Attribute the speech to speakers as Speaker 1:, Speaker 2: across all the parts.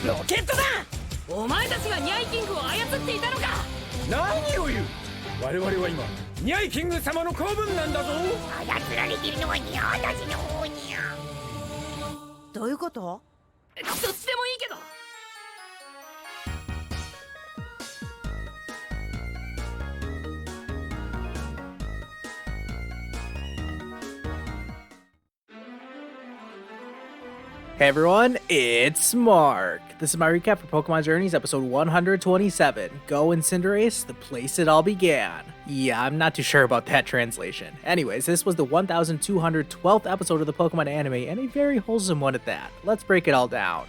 Speaker 1: ロケットだ。お前たちがニャイキングを操っていたのか。
Speaker 2: 何を言う。我々は今ニャイキング様の子分なんだぞ。
Speaker 3: 操られているのはニャーたちの方にゃ。
Speaker 4: どういうこと？
Speaker 1: どっちでもいいけど。
Speaker 5: Hey everyone, it's Mark. This is my recap for Pokémon Journeys episode 127, Go and Cinderace, the place it all began. Yeah, I'm not too sure about that translation. Anyways, this was the 1212th episode of the Pokemon anime, and a very wholesome one at that. Let's break it all down.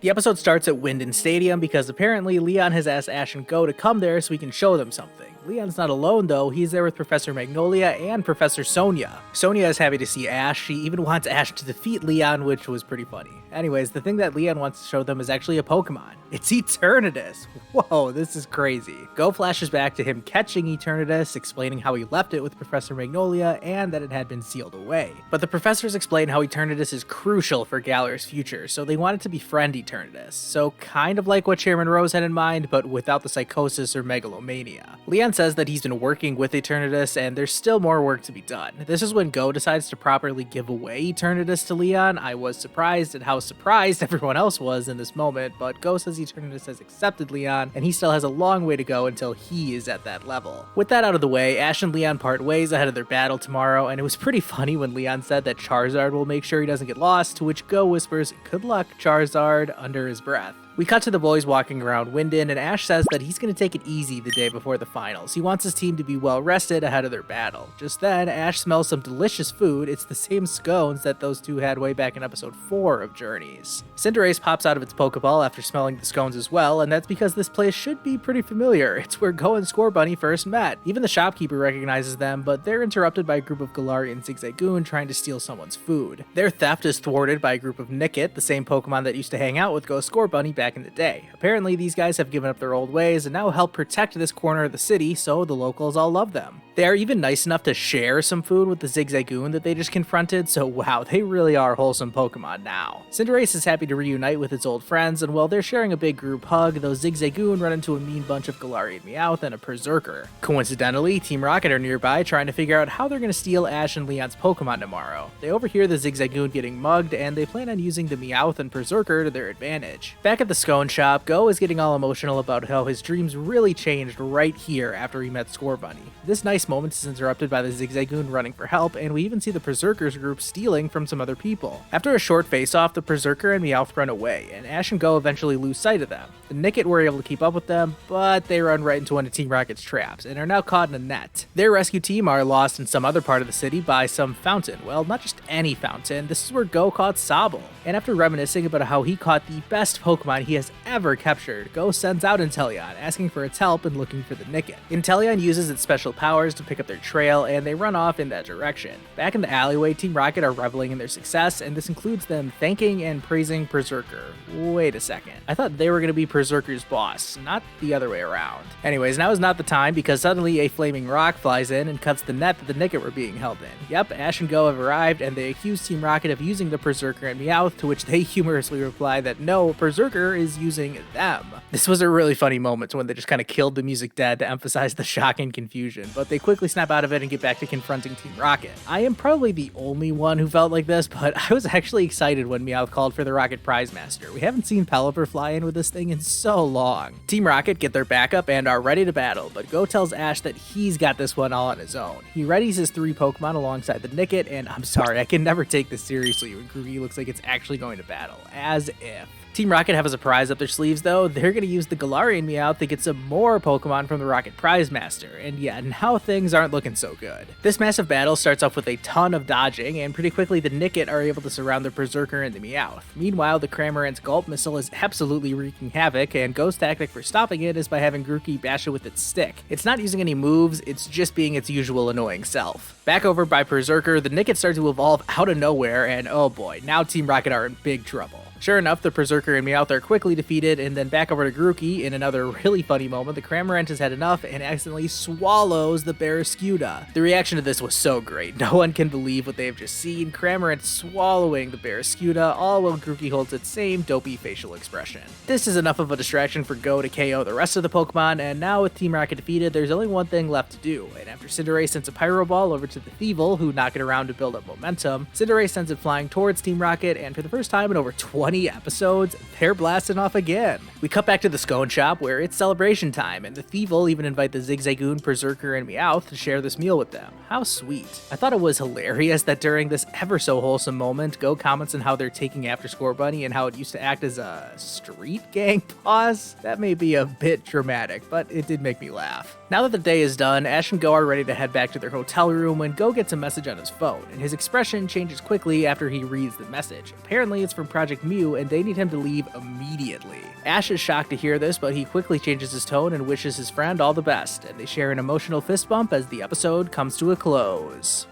Speaker 5: The episode starts at Wyndon Stadium because apparently Leon has asked Ash and Go to come there so he can show them something. Leon's not alone though, he's there with Professor Magnolia and Professor Sonia. Sonia is happy to see Ash, she even wants Ash to defeat Leon, which was pretty funny. Anyways, the thing that Leon wants to show them is actually a Pokemon. It's Eternatus! Whoa, this is crazy. Go flashes back to him catching Eternatus, explaining how he left it with Professor Magnolia and that it had been sealed away. But the professors explain how Eternatus is crucial for Galar's future, so they wanted to befriend Eternatus. So kind of like what Chairman Rose had in mind, but without the psychosis or megalomania. Leon says that he's been working with Eternatus and there's still more work to be done. This is when Go decides to properly give away Eternatus to Leon. I was surprised at how surprised everyone else was in this moment, but Go says Eternatus has accepted Leon and he still has a long way to go until he is at that level. With that out of the way, Ash and Leon part ways ahead of their battle tomorrow, and it was pretty funny when Leon said that Charizard will make sure he doesn't get lost, to which Go whispers, "Good luck, Charizard," under his breath. We cut to the boys walking around Wyndon, and Ash says that he's going to take it easy the day before the finals. He wants his team to be well rested ahead of their battle. Just then, Ash smells some delicious food. It's the same scones that those two had way back in episode 4 of Journeys. Cinderace pops out of its Pokeball after smelling the scones as well, and that's because this place should be pretty familiar. It's where Go and Scorbunny first met. Even the shopkeeper recognizes them, but they're interrupted by a group of Galarian Zigzagoon trying to steal someone's food. Their theft is thwarted by a group of Nickit, the same Pokemon that used to hang out with Go Scorbunny back in the day. Apparently, these guys have given up their old ways and now help protect this corner of the city, so the locals all love them. They are even nice enough to share some food with the Zigzagoon that they just confronted, so wow, they really are wholesome Pokemon now. Cinderace is happy to reunite with its old friends, and while they're sharing a big group hug, those Zigzagoon run into a mean bunch of Galarian Meowth and a Berserker. Coincidentally, Team Rocket are nearby trying to figure out how they're going to steal Ash and Leon's Pokemon tomorrow. They overhear the Zigzagoon getting mugged, and they plan on using the Meowth and Berserker to their advantage. Back at the scone shop, Go is getting all emotional about how his dreams really changed right here after he met Scorbunny. This nice moment is interrupted by the Zigzagoon running for help, and we even see the Berserkers group stealing from some other people. After a short face-off, the Berserker and Meowth run away, and Ash and Go eventually lose sight of them. The Nickit were able to keep up with them, but they run right into one of Team Rocket's traps, and are now caught in a net. Their rescue team are lost in some other part of the city by some fountain. Well, not just any fountain, this is where Go caught Sobble. And after reminiscing about how he caught the best Pokemon he has ever captured, Go sends out Inteleon, asking for its help in looking for the Nickit. Inteleon uses its special powers to pick up their trail, and they run off in that direction. Back in the alleyway, Team Rocket are reveling in their success, and this includes them thanking and praising Berserker. Wait a second. I thought they were going to be Berserker's boss, not the other way around. Anyways, now is not the time because suddenly a flaming rock flies in and cuts the net that the Nickit were being held in. Yep, Ash and Go have arrived, and they accuse Team Rocket of using the Berserker and Meowth, to which they humorously reply that no, Berserker is using them. This was a really funny moment when they just kind of killed the music dead to emphasize the shock and confusion, but they quickly snap out of it and get back to confronting Team Rocket. I am probably the only one who felt like this, but I was actually excited when Meowth called for the Rocket Prize Master. We haven't seen Pelipper fly in with this thing in so long. Team Rocket get their backup and are ready to battle, but Go tells Ash that he's got this one all on his own. He readies his 3 Pokemon alongside the Nickit, and I'm sorry, I can never take this seriously when Groovy looks like it's actually going to battle. As if. Team Rocket have a surprise up their sleeves though. They're going to use the Galarian Meowth to get some more Pokemon from the Rocket Prize Master, and yeah, now things aren't looking so good. This massive battle starts off with a ton of dodging, and pretty quickly the Nickit are able to surround the Berserker and the Meowth. Meanwhile, the Cramorant's Gulp Missile is absolutely wreaking havoc, and Go's tactic for stopping it is by having Grookey bash it with its stick. It's not using any moves, it's just being its usual annoying self. Back over by Berserker, the Nickit start to evolve out of nowhere, and oh boy, now Team Rocket are in big trouble. Sure enough, the Berserker and Meowth are quickly defeated, and then back over to Grookey. In another really funny moment, the Cramorant has had enough and accidentally swallows the Barraskewda. The reaction to this was so great. No one can believe what they have just seen. Cramorant swallowing the Barraskewda, all while Grookey holds its same dopey facial expression. This is enough of a distraction for Go to KO the rest of the Pokemon, and now with Team Rocket defeated, there's only one thing left to do. And after Cinderace sends a Pyro Ball over to the Thievul, who knock it around to build up momentum, Cinderace sends it flying towards Team Rocket, and for the first time in over 20 episodes, they're blasting off again. We cut back to the Scone Shop, where it's celebration time, and the Thievul even invite the Zigzagoon, Berserker, and Meowth to share this meal with them. How sweet. I thought it was hilarious that during this ever so wholesome moment, Go comments on how they're taking after Scorbunny and how it used to act as a street gang boss. That may be a bit dramatic, but it did make me laugh. Now that the day is done, Ash and Go are ready to head back to their hotel room when Go gets a message on his phone, and his expression changes quickly after he reads the message. Apparently it's from Project Mew, and they need him to leave immediately. Ash is shocked to hear this, but he quickly changes his tone and wishes his friend all the best, and they share an emotional fist bump as the episode comes to a close.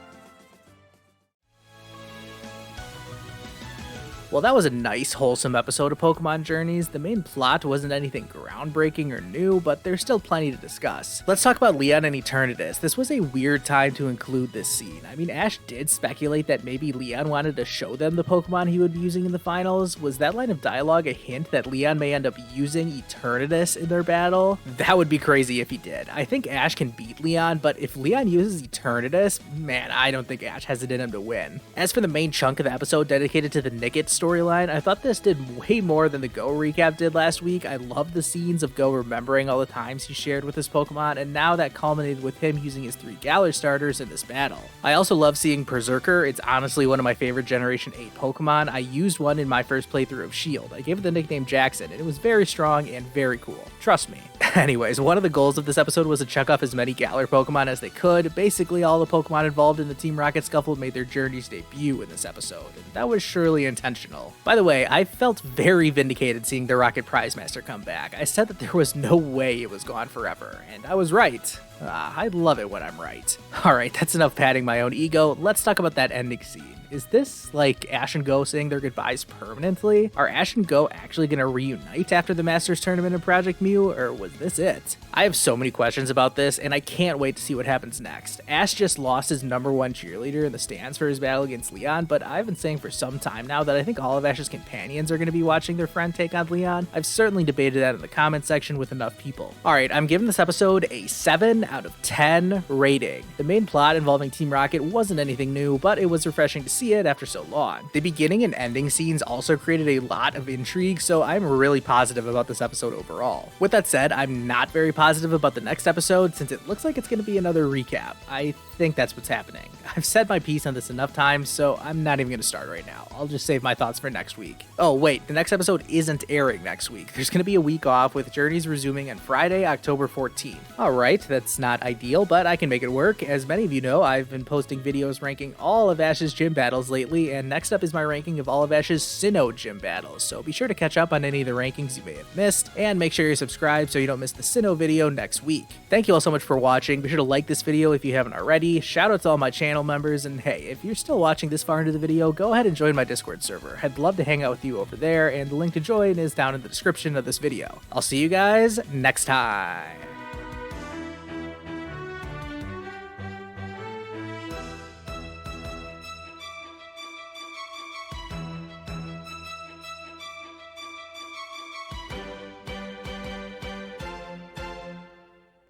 Speaker 5: Well, that was a nice, wholesome episode of Pokemon Journeys. The main plot wasn't anything groundbreaking or new, but there's still plenty to discuss. Let's talk about Leon and Eternatus. This was a weird time to include this scene. I mean, Ash did speculate that maybe Leon wanted to show them the Pokemon he would be using in the finals. Was that line of dialogue a hint that Leon may end up using Eternatus in their battle? That would be crazy if he did. I think Ash can beat Leon, but if Leon uses Eternatus, man, I don't think Ash has it in him to win. As for the main chunk of the episode dedicated to the Nickit storyline, I thought this did way more than the Go recap did last week. I love the scenes of Go remembering all the times he shared with his Pokemon, and now that culminated with him using his 3 Galar starters in this battle. I also love seeing Berserker. It's honestly one of my favorite Generation 8 Pokemon. I used one in my first playthrough of Shield. I gave it the nickname Jackson, and it was very strong and very cool. Trust me. Anyways, one of the goals of this episode was to check off as many Galar Pokemon as they could. Basically, all the Pokemon involved in the Team Rocket scuffle made their Journeys debut in this episode, and that was surely intentional. By the way, I felt very vindicated seeing the Rocket Prize Master come back. I said that there was no way it was gone forever, and I was right. I love it when I'm right. Alright, that's enough patting my own ego. Let's talk about that ending scene. Is this like Ash and Go saying their goodbyes permanently? Are Ash and Go actually going to reunite after the Masters Tournament in Project Mew, or was this it? I have so many questions about this, and I can't wait to see what happens next. Ash just lost his #1 cheerleader in the stands for his battle against Leon, but I've been saying for some time now that I think all of Ash's companions are going to be watching their friend take on Leon. I've certainly debated that in the comment section with enough people. Alright, I'm giving this episode a 7 out of 10 rating. The main plot involving Team Rocket wasn't anything new, but it was refreshing to see it after so long. The beginning and ending scenes also created a lot of intrigue, so I'm really positive about this episode overall. With that said, I'm not very positive about the next episode since it looks like it's going to be another recap. I think that's what's happening. I've said my piece on this enough times, so I'm not even going to start right now. I'll just save my thoughts for next week. Oh wait, the next episode isn't airing next week. There's going to be a week off with Journeys resuming on Friday, October 14th. Alright, that's not ideal, but I can make it work. As many of you know, I've been posting videos ranking all of Ash's gym battles lately, and next up is my ranking of all of Ash's Sinnoh gym battles, so be sure to catch up on any of the rankings you may have missed, and make sure you're subscribed so you don't miss the Sinnoh video next week. Thank you all so much for watching. Be sure to like this video if you haven't already. Shout out to all my channel members, and hey, if you're still watching this far into the video, go ahead and join my Discord server. I'd love to hang out with you over there, and the link to join is down in the description of this video. I'll see you guys next time.